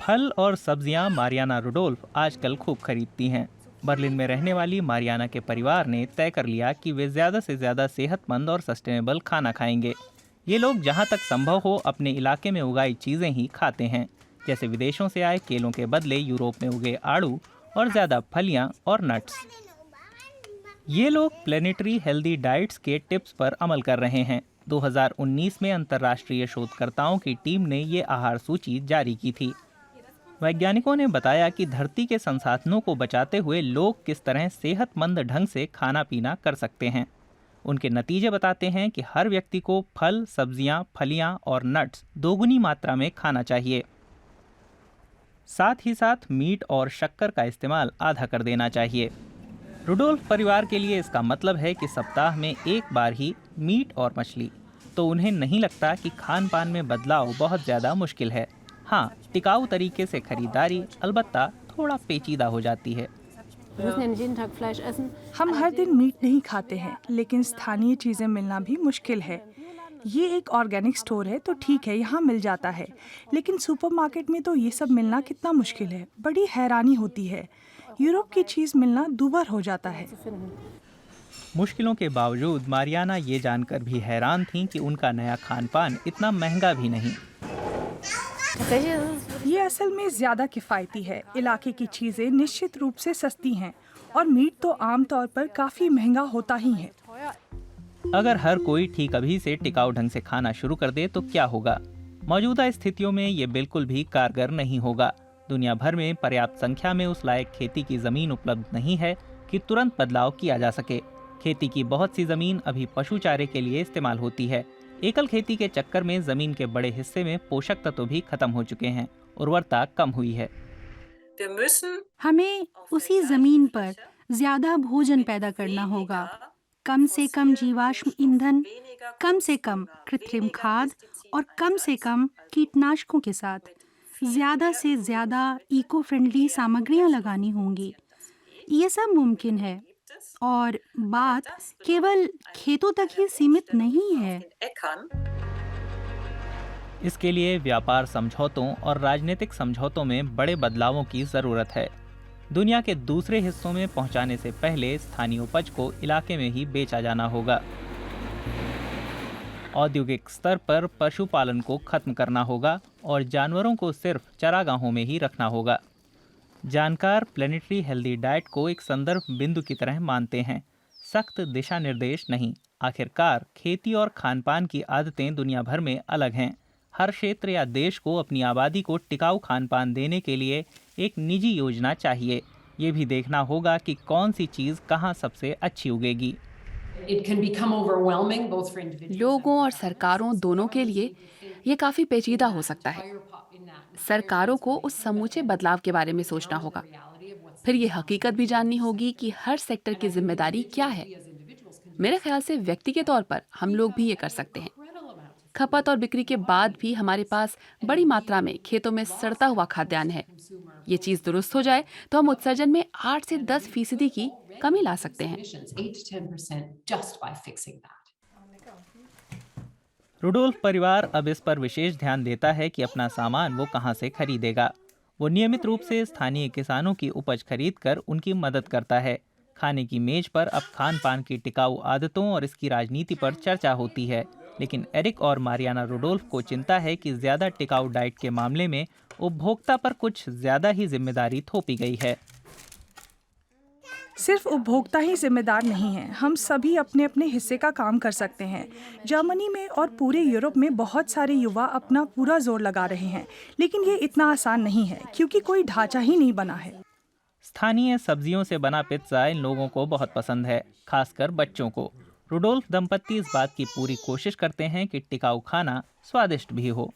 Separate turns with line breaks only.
फल और सब्जियां मारियाना रुडोल्फ आजकल खूब खरीदती हैं। बर्लिन में रहने वाली मारियाना के परिवार ने तय कर लिया कि वे ज़्यादा से ज़्यादा सेहतमंद और सस्टेनेबल खाना खाएंगे। ये लोग जहाँ तक संभव हो अपने इलाके में उगाई चीज़ें ही खाते हैं, जैसे विदेशों से आए केलों के बदले यूरोप में उगे आड़ू और ज़्यादा फलियां और नट्स। ये लोग प्लेनेटरी हेल्दी डाइट्स के टिप्स पर अमल कर रहे हैं। 2019 में अंतर्राष्ट्रीय शोधकर्ताओं की टीम ने ये आहार सूची जारी की थी। वैज्ञानिकों ने बताया कि धरती के संसाधनों को बचाते हुए लोग किस तरह सेहतमंद ढंग से खाना पीना कर सकते हैं। उनके नतीजे बताते हैं कि हर व्यक्ति को फल, सब्जियां, फलियां और नट्स दोगुनी मात्रा में खाना चाहिए। साथ ही साथ मीट और शक्कर का इस्तेमाल आधा कर देना चाहिए। रुडोल्फ परिवार के लिए इसका मतलब है कि सप्ताह में एक बार ही मीट और मछली। तो उन्हें नहीं लगता कि खान पान में बदलाव बहुत ज़्यादा मुश्किल है। हाँ, टिकाऊ तरीके से खरीदारी अलबत्ता थोड़ा पेचीदा हो जाती है।
हम हर दिन मीट नहीं खाते हैं, लेकिन स्थानीय चीज़ें मिलना भी मुश्किल है। ये एक ऑर्गेनिक स्टोर है तो ठीक है, यहाँ मिल जाता है, लेकिन सुपरमार्केट में तो ये सब मिलना कितना मुश्किल है। बड़ी हैरानी होती है। यूरोप की चीज़ मिलना दूभर हो जाता है।
मुश्किलों के बावजूद मारियाना ये जानकर भी हैरान थीं कि उनका नया खान पान इतना महंगा भी नहीं।
ये असल में ज़्यादा किफ़ायती है। इलाके की चीज़ें निश्चित रूप से सस्ती हैं और मीट तो आमतौर पर काफ़ी महंगा होता ही है।
अगर हर कोई ठीक अभी से टिकाऊ ढंग से खाना शुरू कर दे तो क्या होगा? मौजूदा स्थितियों में ये बिल्कुल भी कारगर नहीं होगा। दुनिया भर में पर्याप्त संख्या में उस लायक खेती की जमीन उपलब्ध नहीं है कि तुरंत बदलाव किया जा सके। खेती की बहुत सी जमीन अभी पशु चारे के लिए इस्तेमाल होती है। एकल खेती के चक्कर में जमीन के बड़े हिस्से में पोषक तत्व भी खत्म हो चुके हैं, उर्वरता कम हुई है।
हमें उसी जमीन पर ज्यादा भोजन पैदा करना होगा। कम से कम जीवाश्म ईंधन, कम से कम कृत्रिम खाद और कम से कम कीटनाशकों के साथ ज्यादा से ज्यादा इको फ्रेंडली सामग्रियां लगानी होंगी। ये सब मुमकिन है और बात केवल खेतों तक ही सीमित नहीं है।
इसके लिए व्यापार समझौतों और राजनीतिक समझौतों में बड़े बदलावों की जरूरत है। दुनिया के दूसरे हिस्सों में पहुंचाने से पहले स्थानीय उपज को इलाके में ही बेचा जाना होगा। औद्योगिक स्तर पर पशुपालन को खत्म करना होगा और जानवरों को सिर्फ चरागाहों में ही रखना होगा। जानकार प्लेनेटरी हेल्दी डाइट को एक संदर्भ बिंदु की तरह मानते हैं, सख्त दिशा निर्देश नहीं। आखिरकार खेती और खानपान की आदतें दुनिया भर में अलग हैं। हर क्षेत्र या देश को अपनी आबादी को टिकाऊ खानपान देने के लिए एक निजी योजना चाहिए। ये भी देखना होगा कि कौन सी चीज़ कहाँ सबसे अच्छी उगेगी।
लोगों और सरकारों दोनों के लिए ये काफी पेचीदा हो सकता है। सरकारों को उस समूचे बदलाव के बारे में सोचना होगा। फिर ये हकीकत भी जाननी होगी कि हर सेक्टर की जिम्मेदारी क्या है। मेरे ख्याल से व्यक्ति के तौर पर हम लोग भी ये कर सकते हैं। खपत और बिक्री के बाद भी हमारे पास बड़ी मात्रा में खेतों में सड़ता हुआ खाद्यान्न है। ये चीज़ दुरुस्त हो जाए तो हम उत्सर्जन में 8 से 10% की कमी ला सकते हैं।
रुडोल्फ परिवार अब इस पर विशेष ध्यान देता है कि अपना सामान वो कहाँ से खरीदेगा। वो नियमित रूप से स्थानीय किसानों की उपज खरीदकर उनकी मदद करता है। खाने की मेज पर अब खान पान की टिकाऊ आदतों और इसकी राजनीति पर चर्चा होती है, लेकिन एरिक और मारियाना रुडोल्फ को चिंता है कि ज्यादा टिकाऊ डाइट के मामले में उपभोक्ता पर कुछ ज्यादा ही जिम्मेदारी थोपी गई है।
सिर्फ उपभोक्ता ही जिम्मेदार नहीं है, हम सभी अपने अपने हिस्से का काम कर सकते हैं। जर्मनी में और पूरे यूरोप में बहुत सारे युवा अपना पूरा जोर लगा रहे हैं, लेकिन ये इतना आसान नहीं है क्योंकि कोई ढांचा ही नहीं बना है।
स्थानीय सब्जियों से बना पिज्जा इन लोगों को बहुत पसंद है, खासकर बच्चों को। रुडोल्फ दंपत्ति इस बात की पूरी कोशिश करते हैं कि टिकाऊ खाना स्वादिष्ट भी हो।